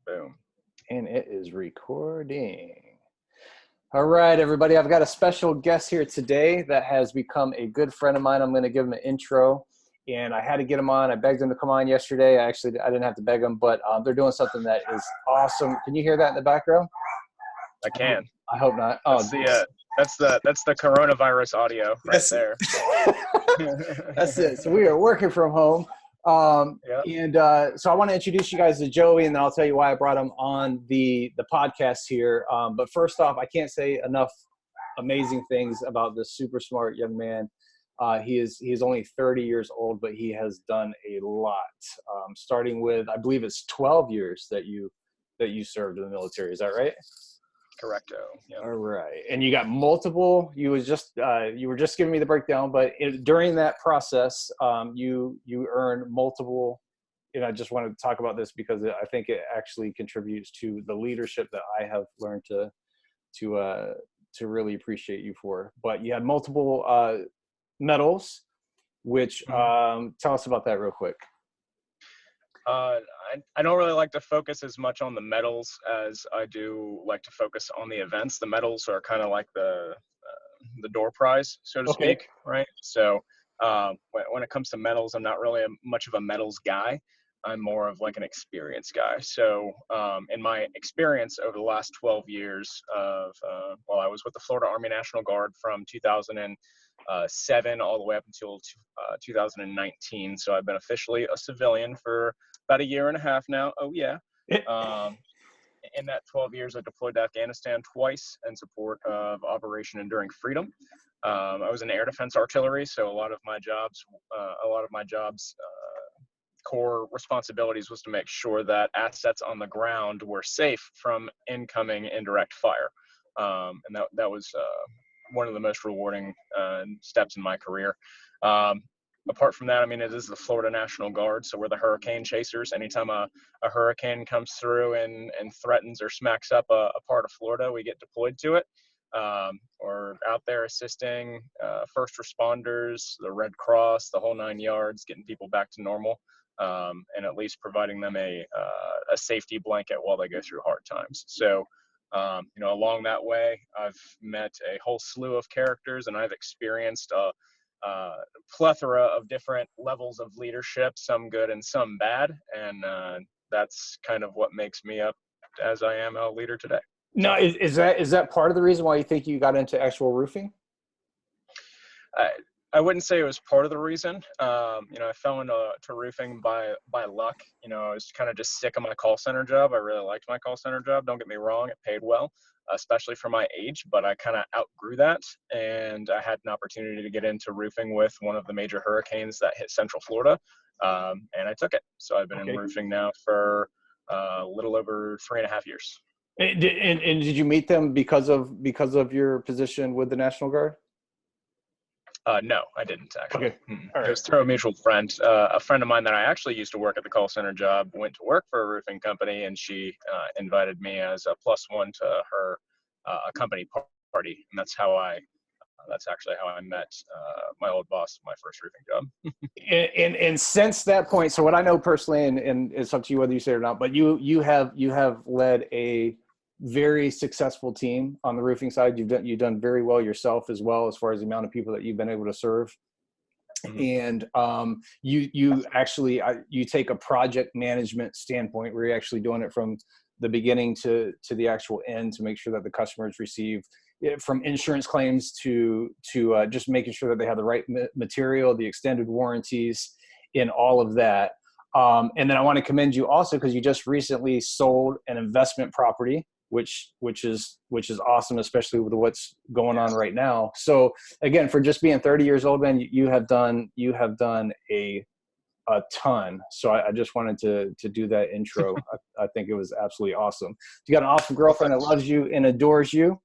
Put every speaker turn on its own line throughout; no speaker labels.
Boom.
And it is recording. All right, everybody. I've got a special guest here today that has become a good friend of mine. I'm going to give him an intro, and I had to get him on. I begged him to come on yesterday. I didn't have to beg him, but they're doing something that is awesome. Can you hear that in the background?
I can.
I hope not. Oh,
that's the coronavirus audio right there.
That's it. So we are working from home.
Yep.
So I want to introduce you guys to Joey, and then I'll tell you why I brought him on the podcast here. But first off, I can't say enough amazing things about this super smart young man. He is only 30 years old, but he has done a lot. Starting with, I believe it's 12 years that you served in the military. Is that right?
Correcto. Yep.
All right. And you got multiple, you were just giving me the breakdown, but during that process, you earned multiple, and I just wanted to talk about this because I think it actually contributes to the leadership that I have learned to really appreciate you for. But you had multiple medals, which tell us about that real quick.
I don't really like to focus as much on the medals as I do like to focus on the events. The medals are kind of like the door prize, so to speak, right? So when it comes to medals, I'm not really much of a medals guy. I'm more of like an experience guy. So in my experience over the last 12 years I was with the Florida Army National Guard from 2007 all the way up until 2019. So I've been officially a civilian for about a year and a half now. Oh yeah. In that 12 years, I deployed to Afghanistan twice in support of Operation Enduring Freedom. I was in air defense artillery, so a lot of my jobs core responsibilities was to make sure that assets on the ground were safe from incoming indirect fire. And that was one of the most rewarding steps in my career. Apart from that, I mean, it is the Florida National Guard, so we're the hurricane chasers. Anytime a hurricane comes through and threatens or smacks up a part of Florida, we get deployed to it. We're out there assisting first responders, the Red Cross, the whole 9 yards, getting people back to normal, and at least providing them a safety blanket while they go through hard times. So, along that way, I've met a whole slew of characters, and I've experienced a plethora of different levels of leadership, some good and some bad, and that's kind of what makes me up as I am a leader today.
No, is that part of the reason why you think you got into actual roofing?
I wouldn't say it was part of the reason. I fell into roofing by luck. I was kind of just sick of my call center job. I really liked my call center job. Don't get me wrong, it paid well, especially for my age, but I kind of outgrew that, and I had an opportunity to get into roofing with one of the major hurricanes that hit Central Florida, and I took it. So I've been in roofing now for a little over 3.5 years.
And did you meet them because of your position with the National Guard?
No, I didn't actually.
Okay.
It was through a mutual friend. A friend of mine that I actually used to work at the call center job went to work for a roofing company, and she invited me as a +1 to her company party, and that's actually how I met my old boss, my first roofing job.
and since that point, so what I know personally, and it's up to you whether you say it or not, but you have led a very successful team on the roofing side. You've done very well yourself as well, as far as the amount of people that you've been able to serve. And you actually you take a project management standpoint where you're actually doing it from the beginning to the actual end to make sure that the customers receive it, from insurance claims to just making sure that they have the right material, the extended warranties, in all of that. And then I want to commend you also because you just recently sold an investment property, which is awesome, especially with what's going on right now. So again, for just being 30 years old, man, you have done a ton. So I just wanted to do that intro. I think it was absolutely awesome. You got an awesome girlfriend that loves you and adores you.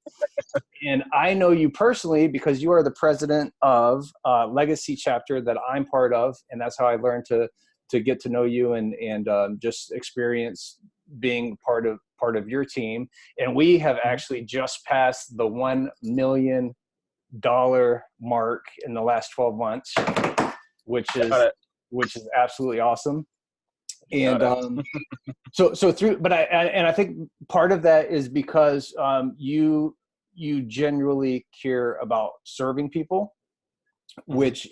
And I know you personally because you are the president of Legacy chapter that I'm part of. And that's how I learned to get to know you and just experience being part of your team. And we have actually just passed the $1 million mark in the last 12 months, which is absolutely awesome. And so through, but I think part of that is because you genuinely care about serving people, which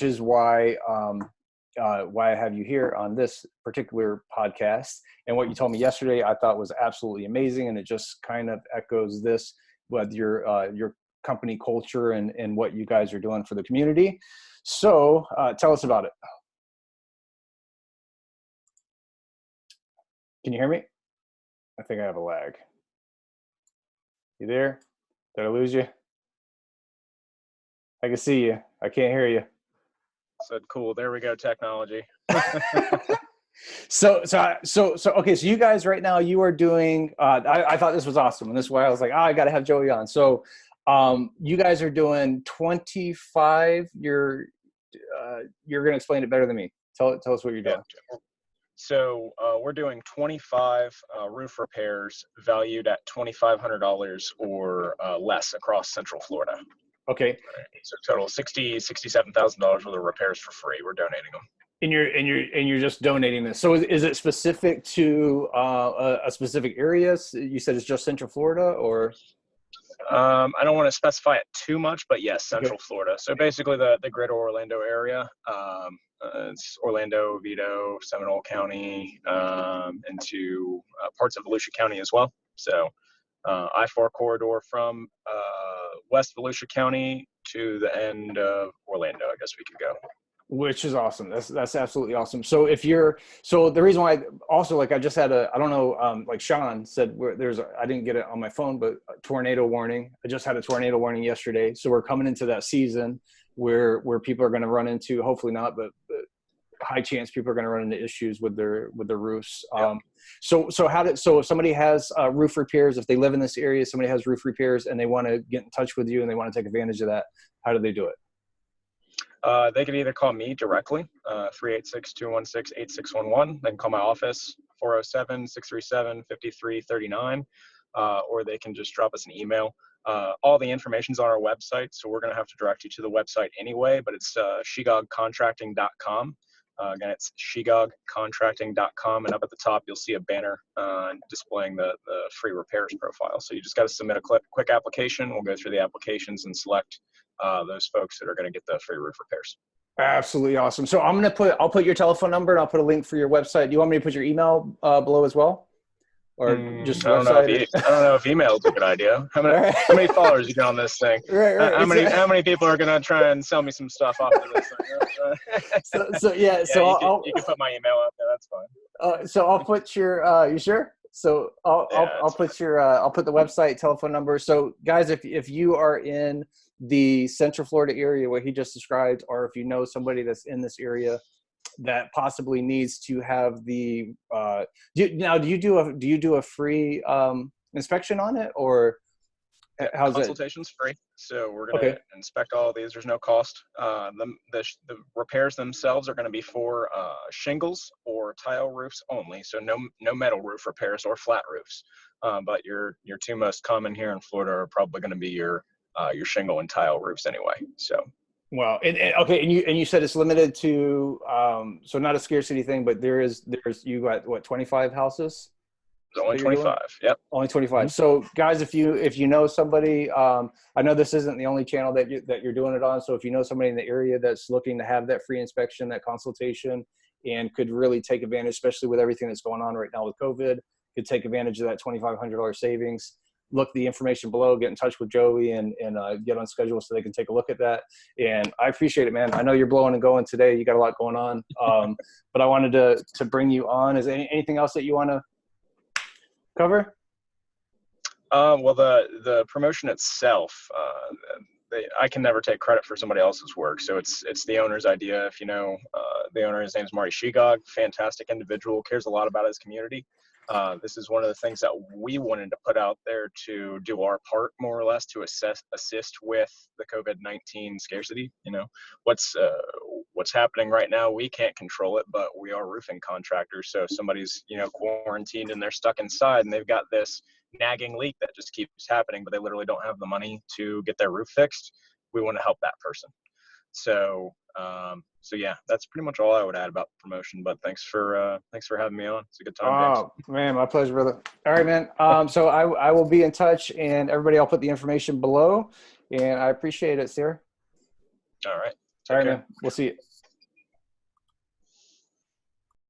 is why I have you here on this particular podcast. And what you told me yesterday, I thought was absolutely amazing, and it just kind of echoes this with your company culture and what you guys are doing for the community. So tell us about it. Can you hear me? I think I have a lag. You there? Did I lose you? I can see you. I can't hear you.
Said cool. There we go. Technology.
So okay. So you guys right now, you are doing. I thought this was awesome, and this is why I was like, I got to have Joey on. So, you guys are doing 25. You're going to explain it better than me. Tell us what you're doing.
So we're doing 25 roof repairs valued at $2,500 or less across Central Florida.
Okay.
Right. So total $67,000 worth of repairs for free. We're donating them. And
you're just donating this. So is it specific to a specific area? You said it's just Central Florida, or?
I don't want to specify it too much, but yes, Central Florida. So basically the greater Orlando area. It's Orlando, Vito, Seminole County, into parts of Volusia County as well. So I-4 corridor from West Volusia County to the end of Orlando, I guess we could go.
Which is awesome. That's absolutely awesome. So the reason why I just had I don't know, like Sean said, I didn't get it on my phone, but a tornado warning. I just had a tornado warning yesterday. So we're coming into that season where people are going to run into, hopefully not, but high chance people are going to run into issues with their roofs.
Yep.
So if somebody has roof repairs, if they live in this area, somebody has roof repairs and they want to get in touch with you and they want to take advantage of that, how do they do it?
They can either call me directly, 386-216-8611. They can call my office, 407-637-5339, or they can just drop us an email. All the information's on our website, so we're going to have to direct you to the website anyway, but it's sheegogcontracting.com. Again, it's sheegogcontracting.com, and up at the top, you'll see a banner displaying the free repairs profile. So you just got to submit a quick application. We'll go through the applications and select those folks that are going to get the free roof repairs.
Absolutely awesome. So I'll put your telephone number and I'll put a link for your website. Do you want me to put your email below as well? Or just
I don't know if email is a good idea. How many followers you got on this thing?
Right.
How many people are going to try and sell me some stuff off of this thing?
So you
can put my email up there. That's fine.
So I'll put your, you sure? So I'll put the website, telephone number. So guys, if you are in the Central Florida area where he just described, or if you know somebody that's in this area that possibly needs to have the, do you do a free inspection on it, or how's it?
Consultation's free. So we're going to inspect all of these. There's no cost. The repairs themselves are going to be for shingles or tile roofs only. So no metal roof repairs or flat roofs. But your two most common here in Florida are probably going to be your shingle and tile roofs anyway. So.
Well, and you said it's limited to, so not a scarcity thing, but there's you got what, 25 houses?
Only 25. Yep.
Only 25. So guys, if you know somebody, I know this isn't the only channel that you're doing it on. So if you know somebody in the area that's looking to have that free inspection, that consultation, and could really take advantage, especially with everything that's going on right now with COVID, could take advantage of that $2,500 savings. Look the information below, get in touch with Joey and get on schedule so they can take a look at that. And I appreciate it, man. I know you're blowing and going today. You got a lot going on. But I wanted to bring you on. Is there anything else that you want to cover?
Well, the promotion itself, I can never take credit for somebody else's work. So it's the owner's idea. If you know the owner, his name's Marty Sheegog, fantastic individual, cares a lot about his community. This is one of the things that we wanted to put out there to do our part, more or less, to assist with the COVID-19 scarcity. You know, what's happening right now, we can't control it, but we are roofing contractors. So if somebody's, quarantined and they're stuck inside and they've got this nagging leak that just keeps happening, but they literally don't have the money to get their roof fixed, we want to help that person. So, so yeah, that's pretty much all I would add about promotion. But thanks for having me on. It's a good time, James.
Oh man, my pleasure, brother. All right, man. So I will be in touch, and everybody, I'll put the information below, and I appreciate it, sir.
All right.
All
Take
right,
care.
man. We'll see you.